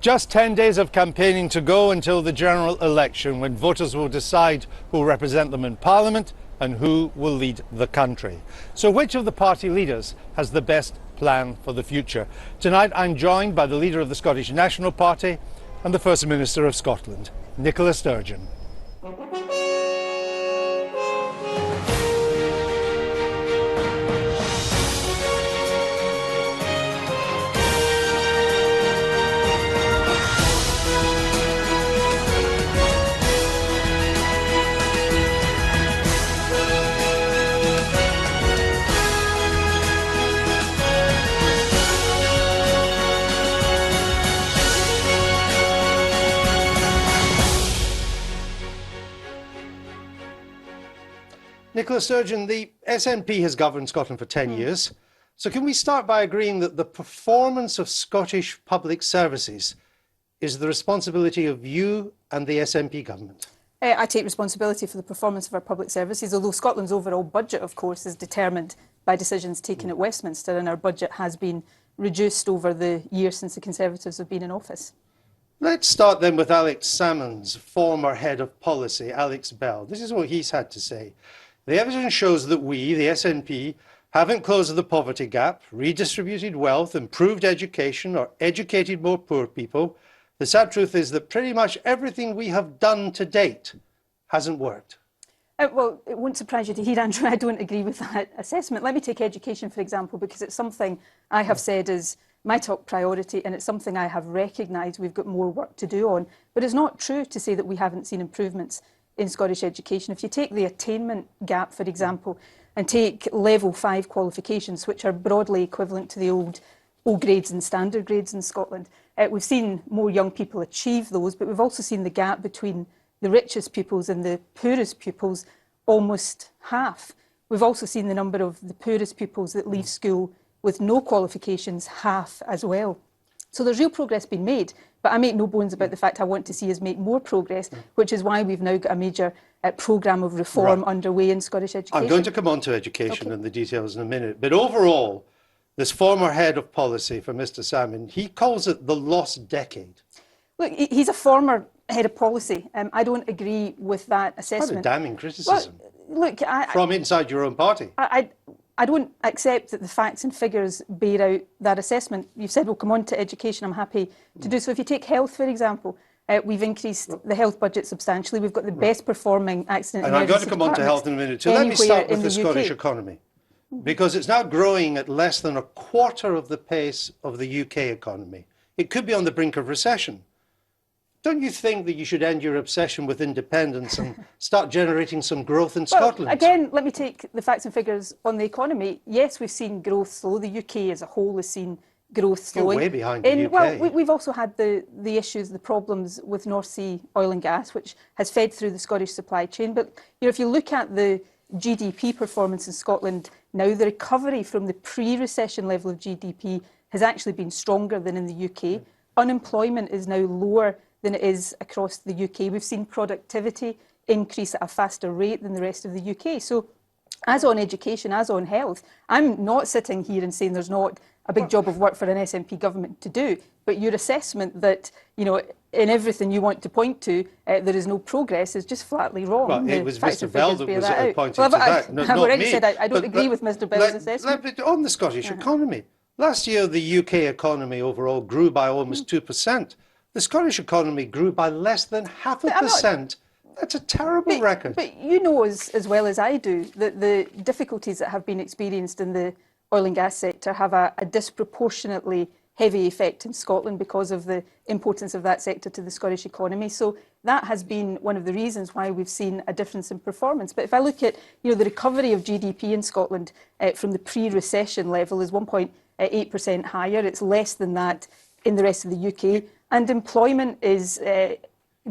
Just 10 days of campaigning to go until the general election, when voters will decide who will represent them in Parliament and who will lead the country. So which of the party leaders has the best plan for the future? Tonight I'm joined by the leader of the Scottish National Party and the First Minister of Scotland, Nicola Sturgeon. Nicola Sturgeon, the SNP has governed Scotland for 10 years. So can we start by agreeing that the performance of Scottish public services is the responsibility of you and the SNP government? I take responsibility for the performance of our public services, although Scotland's overall budget, of course, is determined by decisions taken at Westminster, and our budget has been reduced over the years since the Conservatives have been in office. Let's start then with Alex Salmond's former head of policy, Alex Bell. This is what he's had to say. The evidence shows that we, the SNP, haven't closed the poverty gap, redistributed wealth, improved education, or educated more poor people. The sad truth is that pretty much everything we have done to date hasn't worked. Well, it won't surprise you to hear, Andrew, I don't agree with that assessment. Let me take education, for example, because it's something I have said is my top priority, and it's something I have recognised we've got more work to do on. But it's not true to say that we haven't seen improvements in Scottish education. If you take the attainment gap, for example, and take level 5 qualifications, which are broadly equivalent to the old O grades and standard grades in Scotland, we've seen more young people achieve those, but we've also seen the gap between the richest pupils and the poorest pupils almost half. We've also seen the number of the poorest pupils that leave school with no qualifications half as well. So there's real progress being made, but I make no bones about the fact I want to see us make more progress, which is why we've now got a major programme of reform underway in Scottish education. I'm going to come on to education and the details in a minute, but overall, this former head of policy for Mr. Salmond, he calls it the lost decade. Look, he's a former head of policy. I don't agree with that assessment. Quite a damning criticism. Well, look, from inside your own party. I don't accept that the facts and figures bear out that assessment. You've said we'll come on to education. I'm happy to do so. If you take health, for example, we've increased the health budget substantially. We've got the best performing accident and emergency I'm going to come on to health in a minute. So let me start with the Scottish economy, because it's now growing at less than a quarter of the pace of the UK economy. It could be on the brink of recession. Don't you think that you should end your obsession with independence and start generating some growth in Scotland? Again, let me take the facts and figures on the economy. Yes, we've seen growth slow. The UK as a whole has seen growth slowing. You're way behind the UK. Well, we've also had the issues, the problems with North Sea oil and gas, which has fed through the Scottish supply chain. But you know, if you look at the GDP performance in Scotland now, the recovery from the pre-recession level of GDP has actually been stronger than in the UK. Unemployment is now lower than it is across the UK. We've seen productivity increase at a faster rate than the rest of the UK. So as on education, as on health, I'm not sitting here and saying there's not a big job of work for an SNP government to do, but your assessment that, you know, in everything you want to point to, there is no progress is just flatly wrong. Well, it was Mr. Bell that was pointing to that, I've already said I don't agree with Mr. Bell's assessment. On the Scottish economy, last year the UK economy overall grew by almost 2%. The Scottish economy grew by less than 0.5%. That's a terrible record. But you know as well as I do that the difficulties that have been experienced in the oil and gas sector have a disproportionately heavy effect in Scotland because of the importance of that sector to the Scottish economy. So that has been one of the reasons why we've seen a difference in performance. But if I look at the recovery of GDP in Scotland from the pre-recession level is 1.8% higher. It's less than that in the rest of the UK. And employment is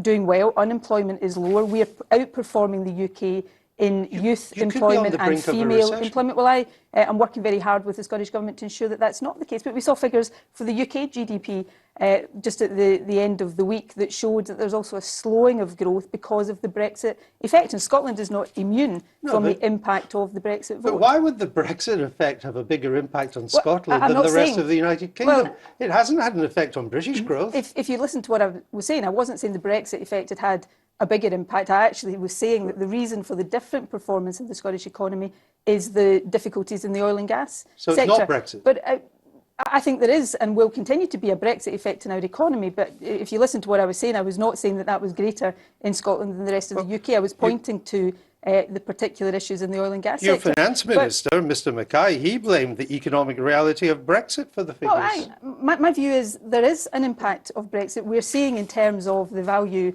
doing well. Unemployment is lower. We are outperforming the UK in youth you could be on employment the and brink of a female recession. employment. Well, I am working very hard with the Scottish Government to ensure that that's not the case. But we saw figures for the UK GDP just at the end of the week that showed that there's also a slowing of growth because of the Brexit effect. And Scotland is not immune from the impact of the Brexit vote. But why would the Brexit effect have a bigger impact on Scotland than the rest of the United Kingdom? Well, it hasn't had an effect on British growth. If you listen to what I was saying, I wasn't saying the Brexit effect had a bigger impact. I actually was saying that the reason for the different performance of the Scottish economy is the difficulties in the oil and gas sector. So it's not Brexit. But I think there is and will continue to be a Brexit effect in our economy. But if you listen to what I was saying, I was not saying that that was greater in Scotland than the rest of the UK. I was pointing to the particular issues in the oil and gas sector. Your finance minister, Mr Mackay, he blamed the economic reality of Brexit for the figures. Well, my view is there is an impact of Brexit. We're seeing in terms of the value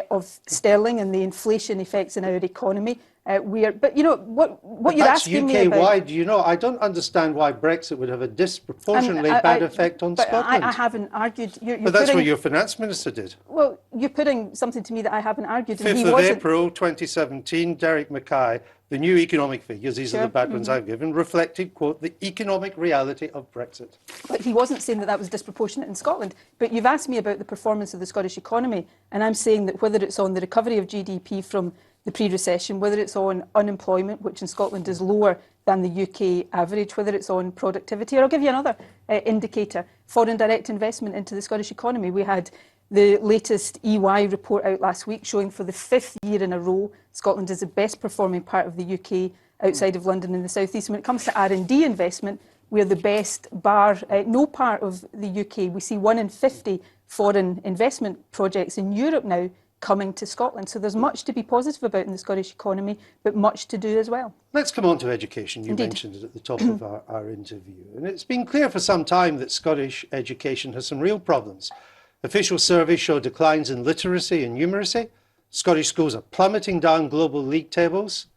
of sterling and the inflation effects in our economy. But you know what you're asking me about. That's UK-wide. You know, I don't understand why Brexit would have a disproportionately bad effect on Scotland. I haven't argued. But that's what your finance minister did. Well, you're putting something to me that I haven't argued. 5th of April 2017, Derek Mackay, the new economic figures, these are the bad ones I've given, reflected, quote, the economic reality of Brexit. But he wasn't saying that that was disproportionate in Scotland. But you've asked me about the performance of the Scottish economy, and I'm saying that whether it's on the recovery of GDP from the pre-recession, whether it's on unemployment, which in Scotland is lower than the UK average, whether it's on productivity, or I'll give you another indicator, foreign direct investment into the Scottish economy. We had the latest EY report out last week showing for the 5th year in a row, Scotland is the best performing part of the UK outside of London and the South East. When it comes to R&D investment, we're the best bar no part of the UK. We see 1 in 50 foreign investment projects in Europe now coming to Scotland. So there's much to be positive about in the Scottish economy, but much to do as well. Let's come on to education. You mentioned it at the top of our interview. And it's been clear for some time that Scottish education has some real problems. Official surveys show declines in literacy and numeracy. Scottish schools are plummeting down global league tables.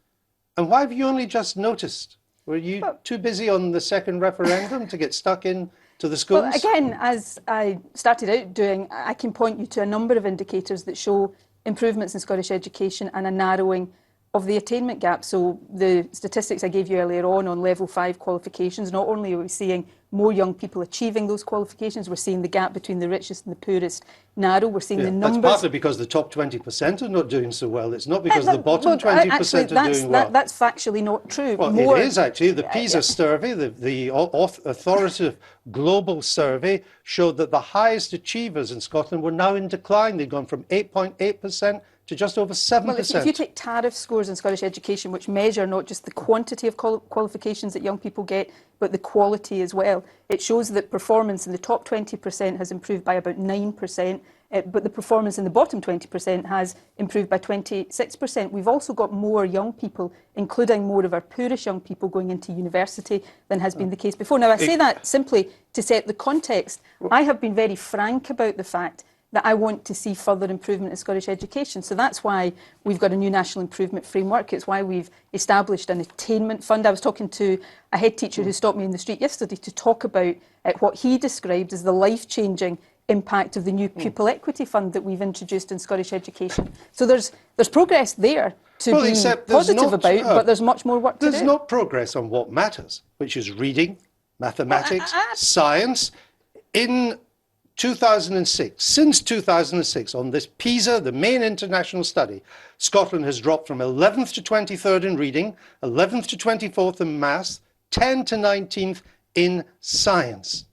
And why have you only just noticed? Were you too busy on the second referendum to get stuck in to the schools? Well, again, as I started out doing, I can point you to a number of indicators that show improvements in Scottish education and a narrowing of the attainment gap. So the statistics I gave you earlier on level 5 qualifications, not only are we seeing more young people achieving those qualifications, we're seeing the gap between the richest and the poorest narrow. We're seeing the numbers. That's partly because the top 20% are not doing so well. It's not because the bottom 20% are doing well. That's factually not true. Well, it is actually. The PISA survey, the authoritative global survey, showed that the highest achievers in Scotland were now in decline. They'd gone from 8.8% to just over 7%. Well, if you take tariff scores in Scottish education, which measure not just the quantity of qualifications that young people get, but the quality as well, it shows that performance in the top 20% has improved by about 9%, but the performance in the bottom 20% has improved by 26%. We've also got more young people, including more of our poorest young people, going into university than has been the case before. Now, I say that simply to set the context. I have been very frank about the fact that I want to see further improvement in Scottish education. So that's why we've got a new national improvement framework. It's why we've established an attainment fund. I was talking to a head teacher who stopped me in the street yesterday to talk about what he described as the life-changing impact of the new pupil equity fund that we've introduced in Scottish education. So there's progress there to be positive about, but there's much more work to do. There's not progress on what matters, which is reading, mathematics, science. In 2006, since 2006, on this PISA, the main international study, Scotland has dropped from 11th to 23rd in reading, 11th to 24th in maths, 10th to 19th in science.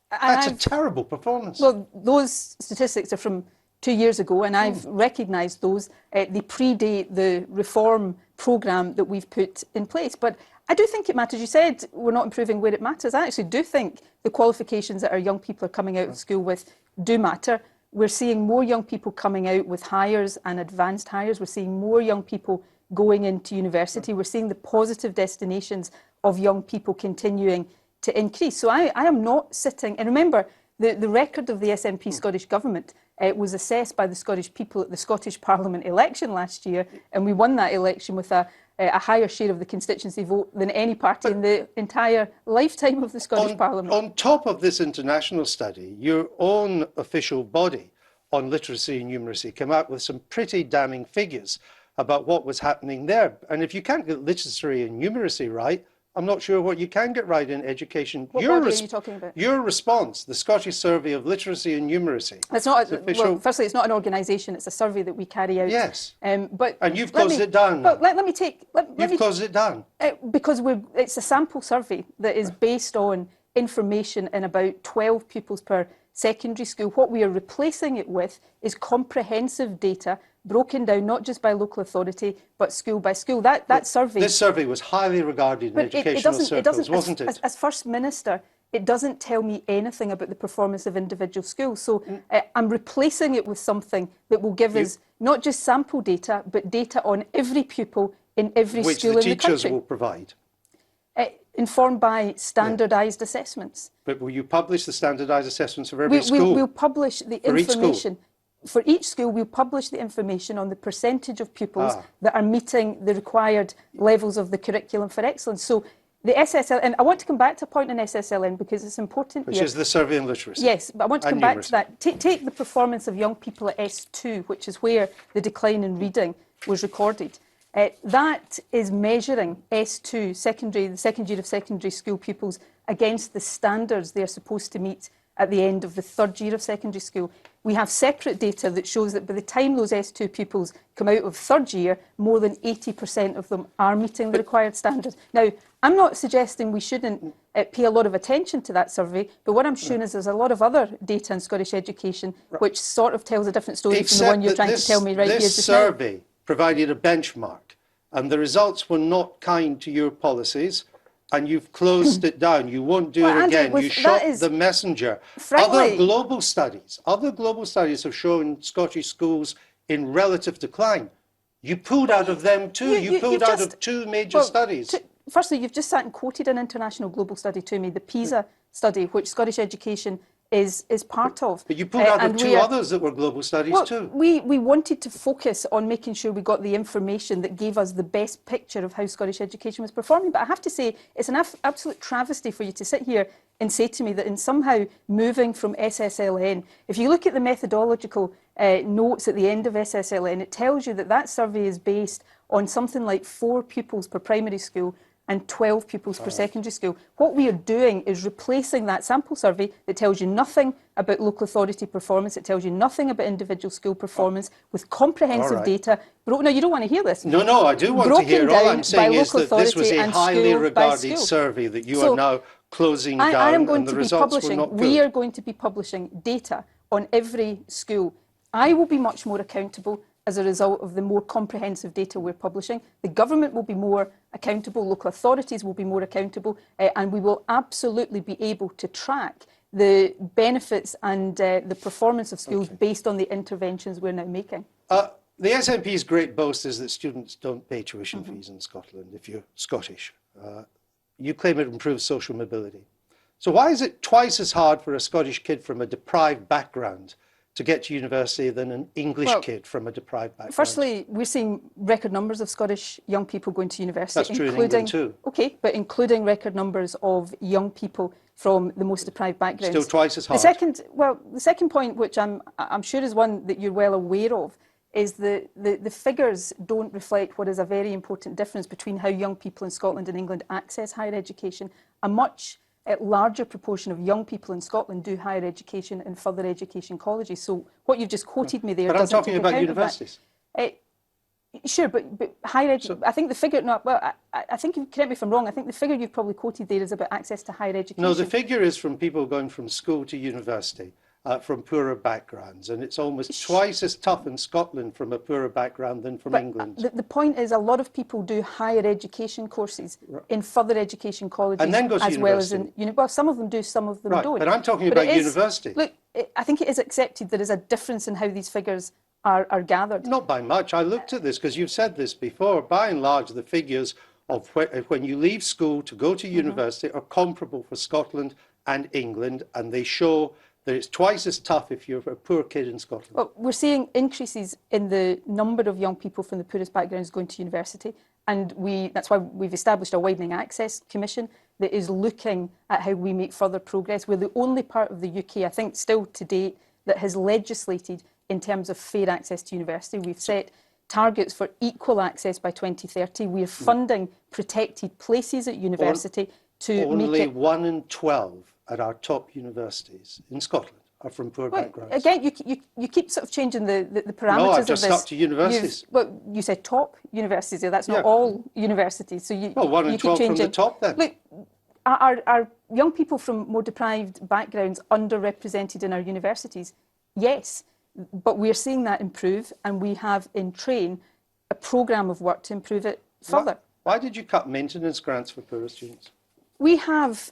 That's a terrible performance. Well, those statistics are from 2 years ago, and I've recognised those. They predate the reform programme that we've put in place. But I do think it matters. You said we're not improving where it matters. I actually do think the qualifications that our young people are coming out of school with do matter. We're seeing more young people coming out with hires and advanced hires. We're seeing more young people going into university. We're seeing the positive destinations of young people continuing to increase. So I am not sitting, and remember, the record of the SNP Scottish Government was assessed by the Scottish people at the Scottish Parliament election last year, and we won that election with a higher share of the constituency vote than any party in the entire lifetime of the Scottish Parliament. On top of this international study, your own official body on literacy and numeracy came out with some pretty damning figures. about what was happening there. And if you can't get literacy and numeracy right, I'm not sure what you can get right in education. What body are you talking about? Your response, the Scottish Survey of Literacy and Numeracy. It's not. Well, firstly, it's not an organisation. It's a survey that we carry out. Yes. But and you've closed it down. Well, let me take. You've closed it down. Because it's a sample survey that is based on information in about 12 pupils per secondary school. What we are replacing it with is comprehensive data broken down not just by local authority but school by school. That survey. This survey was highly regarded in educational circles, wasn't it? As First Minister, it doesn't tell me anything about the performance of individual schools. So I'm replacing it with something that will give us not just sample data but data on every pupil in every school in the country. Which the teachers will provide. Informed by standardised assessments. But will you publish the standardised assessments of every school? We'll publish the information. For each school, we'll publish the information on the percentage of pupils that are meeting the required levels of the curriculum for excellence. So the SSL, and I want to come back to a point on SSLN because it's important Which is the survey in literacy. Yes, but I want to come back to that. Take the performance of young people at S2, which is where the decline in reading was recorded. That is measuring S2, the second year of secondary school pupils, against the standards they're supposed to meet at the end of the third year of secondary school. We have separate data that shows that by the time those S2 pupils come out of third year, more than 80% of them are meeting the required standards. Now, I'm not suggesting we shouldn't pay a lot of attention to that survey, but what I'm showing is there's a lot of other data in Scottish education which sort of tells a different story from the one you're trying to tell me right here just now. This survey provided a benchmark, and the results were not kind to your policies, and you've closed it down. You won't do it again. You shot the messenger. Other global studies have shown Scottish schools in relative decline. You pulled out of them too. You pulled out of two major studies. Firstly, you've just sat and quoted an international global study to me, the PISA study, which Scottish education is part of. But you pulled out of two others that were global studies too. We wanted to focus on making sure we got the information that gave us the best picture of how Scottish education was performing. But I have to say, it's an absolute travesty for you to sit here and say to me that in somehow moving from SSLN, if you look at the methodological notes at the end of SSLN, it tells you that that survey is based on something like 4 pupils per primary school and 12 pupils per secondary school. What we are doing is replacing that sample survey that tells you nothing about local authority performance, it tells you nothing about individual school performance, with comprehensive data. No, you don't want to hear this. No, I do want to hear. All I'm saying is that this was a highly regarded survey that you are now closing down, I am going and the to be results were not good. We are going to be publishing data on every school. I will be much more accountable as a result of the more comprehensive data we're publishing. The government will be more accountable, local authorities will be more accountable, and we will absolutely be able to track the benefits and the performance of schools based on the interventions we're now making. The SNP's great boast is that students don't pay tuition fees in Scotland if you're Scottish. You claim it improves social mobility. So why is it twice as hard for a Scottish kid from a deprived background to get to university than an English kid from a deprived background? Firstly, we're seeing record numbers of Scottish young people going to university. That's true in England too. Okay, but including record numbers of young people from the most deprived backgrounds. Still twice as hard. The second point, which I'm sure is one that you're well aware of, is the figures don't reflect what is a very important difference between how young people in Scotland and England access higher education. A much larger proportion of young people in Scotland do higher education in further education colleges. So what you've just quoted me there doesn't take account of that. But I'm talking about universities. Sure, but higher education, I think the figure, I think, correct me if I'm wrong, I think the figure you've probably quoted there is about access to higher education. No, the figure is from people going from school to university. From poorer backgrounds, and it's almost twice as tough in Scotland from a poorer background than from England. The point is, a lot of people do higher education courses in further education colleges, and then go to as well as in well, some of them do, some of them don't. But I'm talking about university. Look, I think it is accepted there is a difference in how these figures are gathered. Not by much. I looked at this because you've said this before. By and large, the figures of when you leave school to go to university are comparable for Scotland and England, and they show that it's twice as tough if you're a poor kid in Scotland. Well, we're seeing increases in the number of young people from the poorest backgrounds going to university, and that's why we've established a Widening Access Commission that is looking at how we make further progress. We're the only part of the UK, I think still to date, that has legislated in terms of fair access to university. We've set targets for equal access by 2030. We're funding protected places at university to make Only it... 1 in 12 at our top universities in Scotland are from poor backgrounds. Again, you keep sort of changing the parameters No, I've of just this. stuck to universities. Well, you said top universities there. That's not Yeah. all universities. So Well, 1 in you keep 12 from changing. the top then. Look, are young people from more deprived backgrounds underrepresented in our universities? Yes, but we're seeing that improve, and we have in train a programme of work to improve it further. Why did you cut maintenance grants for poorer students? We have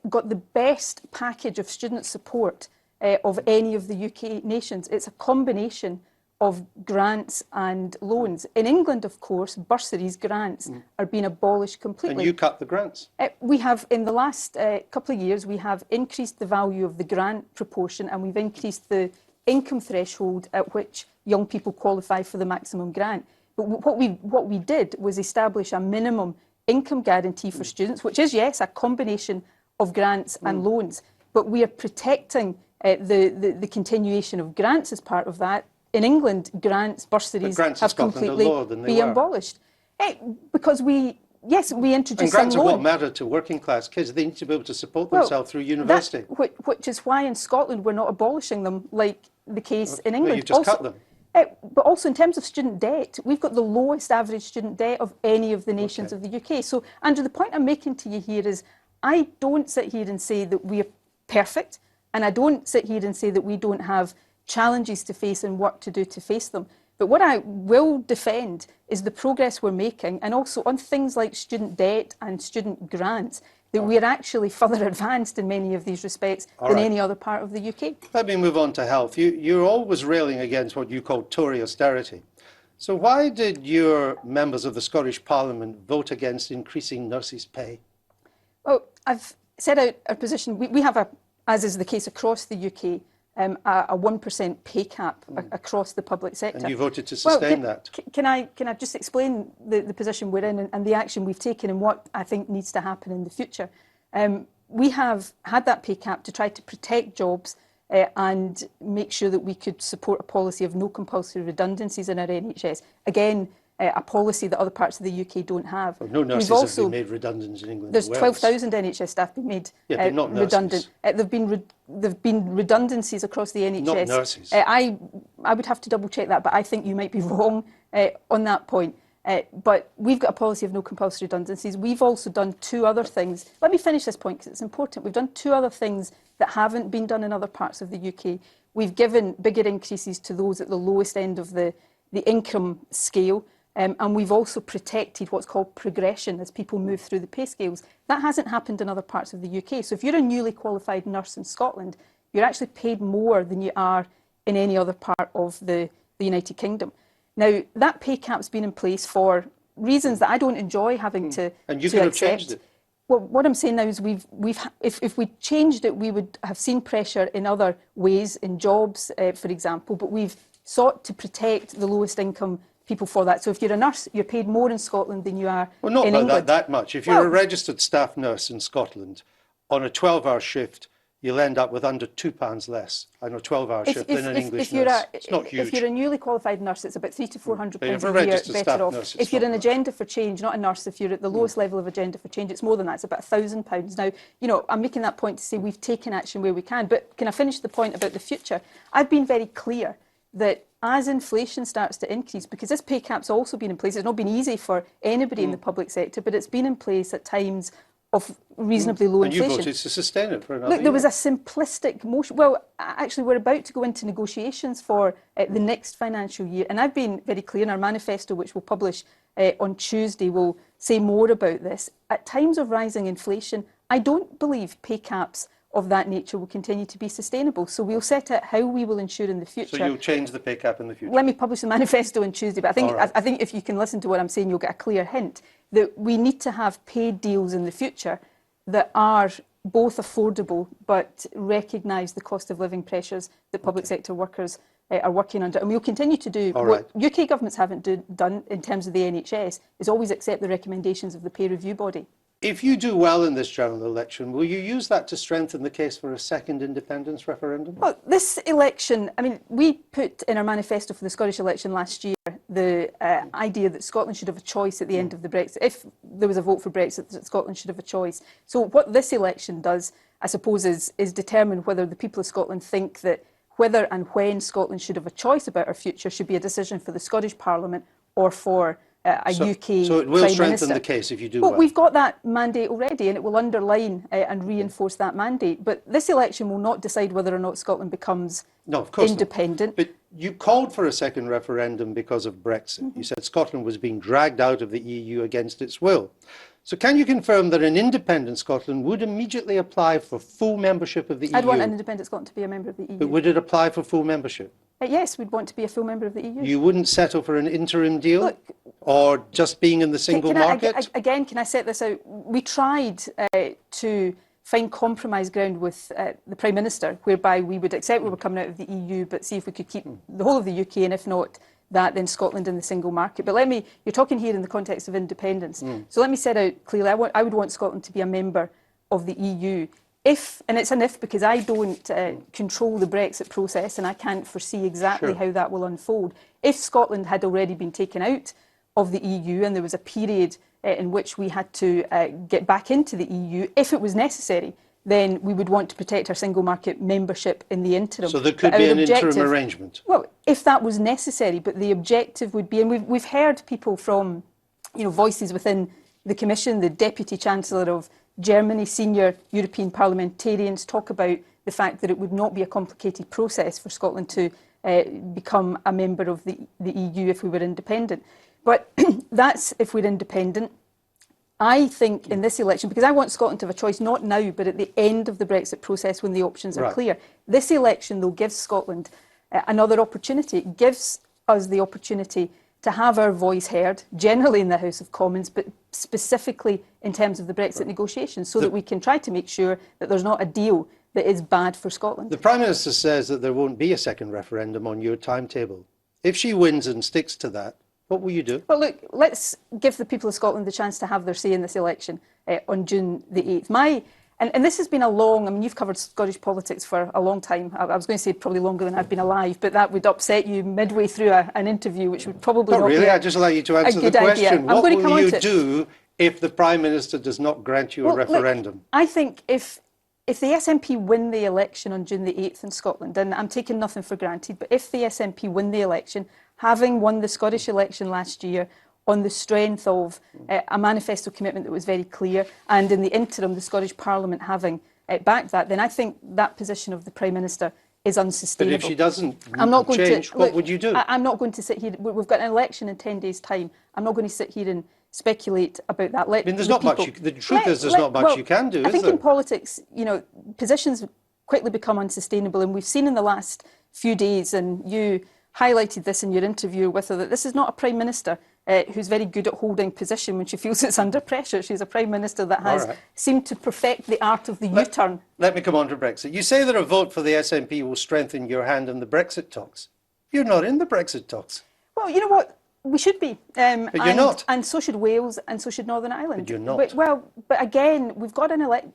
got the best package of student support of any of the UK nations. It's a combination of grants and loans. In England, of course, bursaries, grants are being abolished completely. And you cut the grants. We have, in the last couple of years, we have increased the value of the grant proportion, and we've increased the income threshold at which young people qualify for the maximum grant. But what we did was establish a minimum income guarantee for students, which is, yes, a combination of grants and loans. But we are protecting the continuation of grants as part of that. In England, grants, bursaries have completely been abolished. Because we introduced and grants some are loan. what matter to working class kids. They need to be able to support themselves through university. Which is why in Scotland we're not abolishing them like the case in England. Well, you just cut them. But also in terms of student debt, we've got the lowest average student debt of any of the nations of the UK. So, Andrew, the point I'm making to you here is I don't sit here and say that we're perfect, and I don't sit here and say that we don't have challenges to face and work to do to face them. But what I will defend is the progress we're making, and also on things like student debt and student grants, that we're actually further advanced in many of these respects than any other part of the UK. Let me move on to health. You're always railing against what you call Tory austerity. So why did your members of the Scottish Parliament vote against increasing nurses' pay? Well, I've set out our position. We have, as is the case across the UK, a 1% pay cap across the public sector. And you voted to sustain that. Can I just explain the position we're in and the action we've taken and what I think needs to happen in the future? We have had that pay cap to try to protect jobs and make sure that we could support a policy of no compulsory redundancies in our NHS. Again, a policy that other parts of the UK don't have. Well, no nurses have been made redundant in England. There's 12,000 NHS staff being made redundant. There've been redundancies across the NHS. Not nurses. I would have to double check that, but I think you might be wrong on that point. But we've got a policy of no compulsory redundancies. We've also done two other things. Let me finish this point because it's important. We've done two other things that haven't been done in other parts of the UK. We've given bigger increases to those at the lowest end of the income scale. And we've also protected what's called progression as people move through the pay scales. That hasn't happened in other parts of the UK. So if you're a newly qualified nurse in Scotland, you're actually paid more than you are in any other part of the United Kingdom. Now, that pay cap's been in place for reasons that I don't enjoy having to accept. And you could have changed it. Well, what I'm saying now is if we changed it, we would have seen pressure in other ways, in jobs, for example, but we've sought to protect the lowest income people for that. So if you're a nurse, you're paid more in Scotland than you are in England. Well, not that much. If you're a registered staff nurse in Scotland, on a 12-hour shift, you'll end up with under £2 less on a 12-hour shift than an English nurse. It's not huge. If you're a newly qualified nurse, it's about £300 to £400 a year better off. If you're an agenda for change, not a nurse, if you're at the lowest level of agenda for change, it's more than that. It's about £1,000. Now, I'm making that point to say we've taken action where we can. But can I finish the point about the future? I've been very clear that as inflation starts to increase, because this pay cap's also been in place, it's not been easy for anybody in the public sector, but it's been in place at times of reasonably low inflation. And you voted to sustain it for another year. There was a simplistic motion. Well, actually, we're about to go into negotiations for the next financial year, and I've been very clear in our manifesto, which we'll publish on Tuesday, we'll say more about this. At times of rising inflation, I don't believe pay caps of that nature will continue to be sustainable. So we'll set out how we will ensure in the future. So you'll change the pay cap in the future? Let me publish the manifesto on Tuesday, but I think if you can listen to what I'm saying, you'll get a clear hint that we need to have paid deals in the future that are both affordable but recognise the cost of living pressures that public sector workers are working under. And we'll continue to do what UK governments haven't done in terms of the NHS is always accept the recommendations of the pay review body. If you do well in this general election, will you use that to strengthen the case for a second independence referendum? Well, this election, I mean, we put in our manifesto for the Scottish election last year the idea that Scotland should have a choice at the end of the Brexit. If there was a vote for Brexit, that Scotland should have a choice. So what this election does, I suppose, is determine whether the people of Scotland think that whether and when Scotland should have a choice about our future should be a decision for the Scottish Parliament or for a UK So it will Prime strengthen Minister. the case if you do well. well. We've got that mandate already, and it will underline and reinforce that mandate. But this election will not decide whether or not Scotland becomes No, of course independent. not. But you called for a second referendum because of Brexit. You said Scotland was being dragged out of the EU against its will. So can you confirm that an independent Scotland would immediately apply for full membership of the EU? I'd want an independent Scotland to be a member of the EU. But would it apply for full membership? Yes, we'd want to be a full member of the EU. You wouldn't settle for an interim deal? Look, or just being in the single market? Again, can I set this out? We tried to find compromise ground with the Prime Minister, whereby we would accept we were coming out of the EU, but see if we could keep the whole of the UK, and if not that, then Scotland in the single market. But you're talking here in the context of independence. So let me set out clearly, I would want Scotland to be a member of the EU. If, and it's an if because I don't control the Brexit process and I can't foresee exactly how that will unfold. If Scotland had already been taken out of the EU and there was a period in which we had to get back into the EU, if it was necessary, then we would want to protect our single market membership in the interim. So there could be an interim arrangement? Well, if that was necessary, but the objective would be, and we've heard people from, voices within the Commission, the Deputy Chancellor of Germany, senior European parliamentarians talk about the fact that it would not be a complicated process for Scotland to become a member of the EU if we were independent. But that's if we're independent. I think in this election, because I want Scotland to have a choice, not now, but at the end of the Brexit process when the options are clear. This election, though, gives Scotland another opportunity. It gives us the opportunity to have our voice heard, generally in the House of Commons, but specifically in terms of the Brexit negotiations, so that we can try to make sure that there's not a deal that is bad for Scotland. The Prime Minister says that there won't be a second referendum on your timetable. If she wins and sticks to that, what will you do? Well, look, let's give the people of Scotland the chance to have their say in this election on June the 8th. And this has been a long, I mean, you've covered Scottish politics for a long time. I was going to say probably longer than I've been alive, but that would upset you midway through an interview, which would probably not really. be I'd just like you to answer the question. What will you do if the Prime Minister does not grant you a referendum? Look, I think if the SNP win the election on June the 8th in Scotland, and I'm taking nothing for granted, but if the SNP win the election, having won the Scottish election last year on the strength of a manifesto commitment that was very clear, and in the interim, the Scottish Parliament having backed that, then I think that position of the Prime Minister is unsustainable. But if she doesn't change, what would you do? I'm not going to sit here. We've got an election in 10 days' time. I'm not going to sit here and speculate about that. I mean, there's not much. The truth is, there's not much you can do. I think in politics, positions quickly become unsustainable, and we've seen in the last few days, and you highlighted this in your interview with her, that this is not a Prime Minister who's very good at holding position when she feels it's under pressure. She's a Prime Minister that has seemed to perfect the art of the U-turn. Let me come on to Brexit. You say that a vote for the SNP will strengthen your hand in the Brexit talks. You're not in the Brexit talks. Well, you know what? We should be. But you're not. And so should Wales, and so should Northern Ireland. But you're not. But again, we've got an election.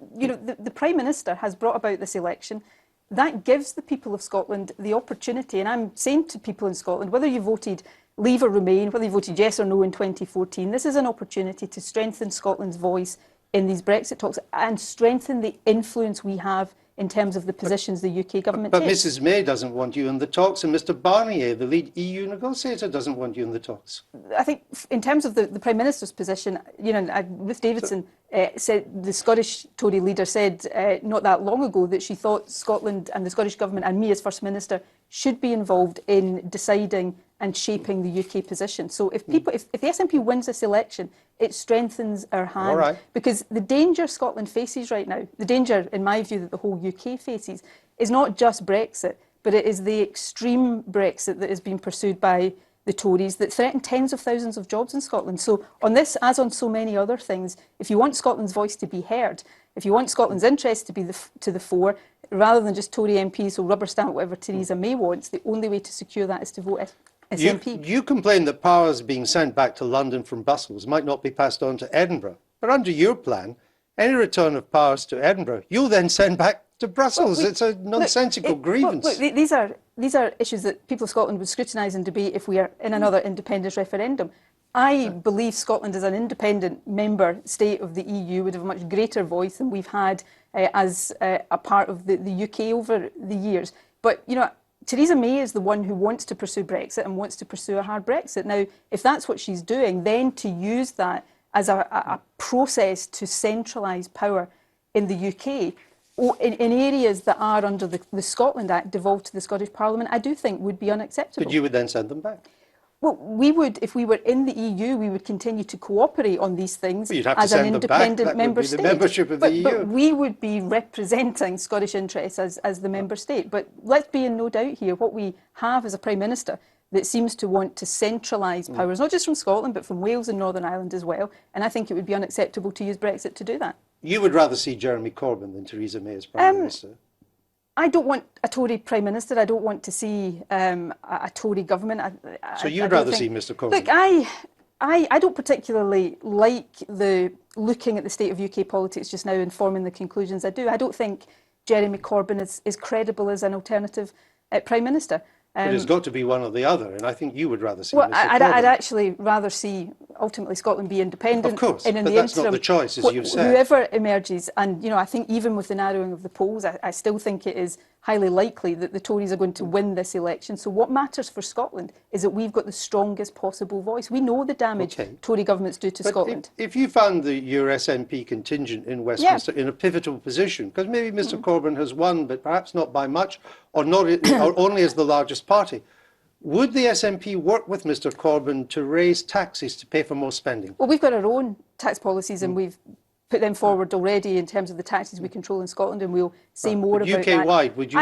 The Prime Minister has brought about this election. That gives the people of Scotland the opportunity, and I'm saying to people in Scotland, whether you voted Leave or Remain, whether you voted yes or no in 2014, this is an opportunity to strengthen Scotland's voice in these Brexit talks and strengthen the influence we have in terms of the positions the UK government takes. But Mrs May doesn't want you in the talks, and Mr Barnier, the lead EU negotiator, doesn't want you in the talks. I think in terms of the Prime Minister's position, Ruth Davidson said, the Scottish Tory leader said not that long ago that she thought Scotland and the Scottish Government and me as First Minister should be involved in deciding and shaping the UK position. So if the SNP wins this election, it strengthens our hand. Because the danger Scotland faces right now, the danger, in my view, that the whole UK faces, is not just Brexit, but it is the extreme Brexit that is being pursued by the Tories that threaten tens of thousands of jobs in Scotland. So on this, as on so many other things, if you want Scotland's voice to be heard, if you want Scotland's interest to be to the fore, rather than just Tory MPs who rubber stamp whatever Theresa May wants, the only way to secure that is to vote SNP. You complain that powers being sent back to London from Brussels might not be passed on to Edinburgh. But under your plan, any return of powers to Edinburgh, you'll then send back to Brussels. It's a nonsensical grievance. Look, these are issues that people of Scotland would scrutinise and debate if we are in another independence referendum. I believe Scotland as an independent member state of the EU would have a much greater voice than we've had as a part of the UK over the years. But, you know, Theresa May is the one who wants to pursue Brexit and wants to pursue a hard Brexit. Now, if that's what she's doing, then to use that as a process to centralise power in the UK, in areas that are under the Scotland Act devolved to the Scottish Parliament, I do think would be unacceptable. But you would then send them back? Well, we would, if we were in the EU, we would continue to cooperate on these things as an independent member state. The membership of the EU. But we would be representing Scottish interests as the member state. But let's be in no doubt here, what we have is a Prime Minister that seems to want to centralise powers, not just from Scotland, but from Wales and Northern Ireland as well. And I think it would be unacceptable to use Brexit to do that. You would rather see Jeremy Corbyn than Theresa May as Prime Minister? I don't want a Tory Prime Minister. I don't want to see a Tory government. So you'd rather see Mr Corbyn? Look, I don't particularly like looking at the state of UK politics just now and forming the conclusions I do. I don't think Jeremy Corbyn is credible as an alternative Prime Minister. But it's got to be one or the other, and I think you would rather see Mr Corbyn. I'd actually rather see, ultimately, Scotland be independent. Of course, and in but the that's interim, not the choice, as you've said. Whoever emerges, and you know, I think even with the narrowing of the polls, I still think it is highly likely that the Tories are going to win this election. So what matters for Scotland is that we've got the strongest possible voice. We know the damage Tory governments do to Scotland. If you found your SNP contingent in Westminster in a pivotal position, because maybe Mr Corbyn has won, but perhaps not by much, or not, or only as the largest party, would the SNP work with Mr Corbyn to raise taxes to pay for more spending? Well, we've got our own tax policies and we've put them forward already in terms of the taxes we control in Scotland, and we'll say more about that. UK-wide, would you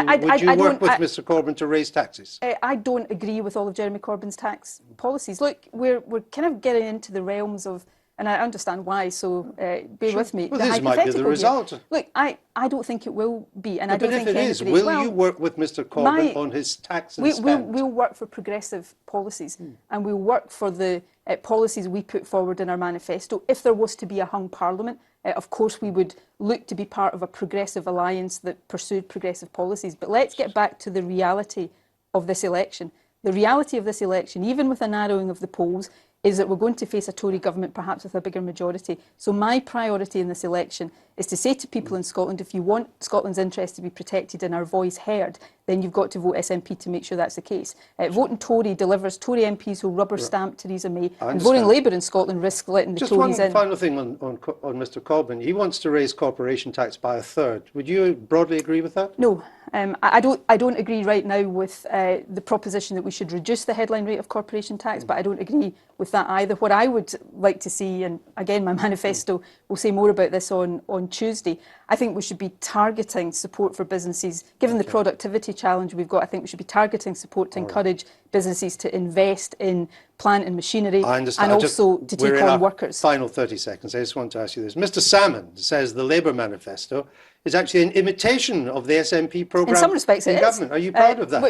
work with Mr Corbyn to raise taxes? I don't agree with all of Jeremy Corbyn's tax policies. Look, we're kind of getting into the realms of, and I understand why, so bear with me. Well, this might be the result. Here. Look, I don't think it will be, and I don't think if it is, will you work with Mr Corbyn on his tax and spend? We'll work for progressive policies, and we'll work for the policies we put forward in our manifesto. If there was to be a hung parliament, of course we would look to be part of a progressive alliance that pursued progressive policies. But let's get back to the reality of this election. The reality of this election, even with a narrowing of the polls, is that we're going to face a Tory government perhaps with a bigger majority. So my priority in this election is to say to people in Scotland, if you want Scotland's interests to be protected and our voice heard, then you've got to vote SNP to make sure that's the case. Voting Tory delivers Tory MPs who rubber stamp Theresa May, and voting Labour in Scotland risks letting the Tories in. Just one final thing on Mr Corbyn. He wants to raise corporation tax by 1/3. Would you broadly agree with that? No. I don't agree right now with the proposition that we should reduce the headline rate of corporation tax, but I don't agree with that either. What I would like to see, and again my manifesto will say more about this on Tuesday, I think we should be targeting support for businesses. Given the productivity challenge we've got, I think we should be targeting support to encourage businesses to invest in plant and machinery, and also to take on workers. Final 30 seconds. I just want to ask you this. Mr Salmond says the Labour manifesto is actually an imitation of the SNP programme. In some respects it is. Government. Are you proud of that?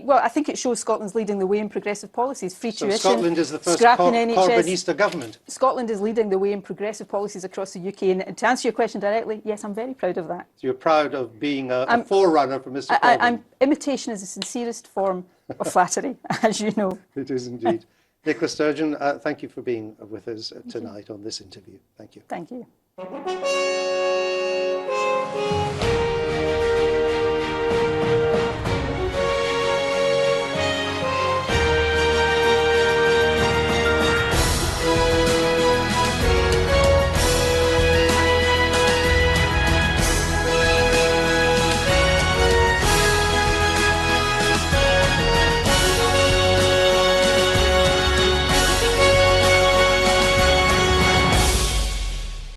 Well, I think it shows Scotland's leading the way in progressive policies. Free tuition, Scotland is the first scrapping NHS. Corbynista government. Scotland is leading the way in progressive policies across the UK. And to answer your question directly, yes, I'm very proud of that. So you're proud of being a forerunner for Mr Corbyn? Imitation is the sincerest form of flattery, as you know. It is indeed. Nicola Sturgeon, thank you for being with us tonight on this interview. Thank you. Thank you.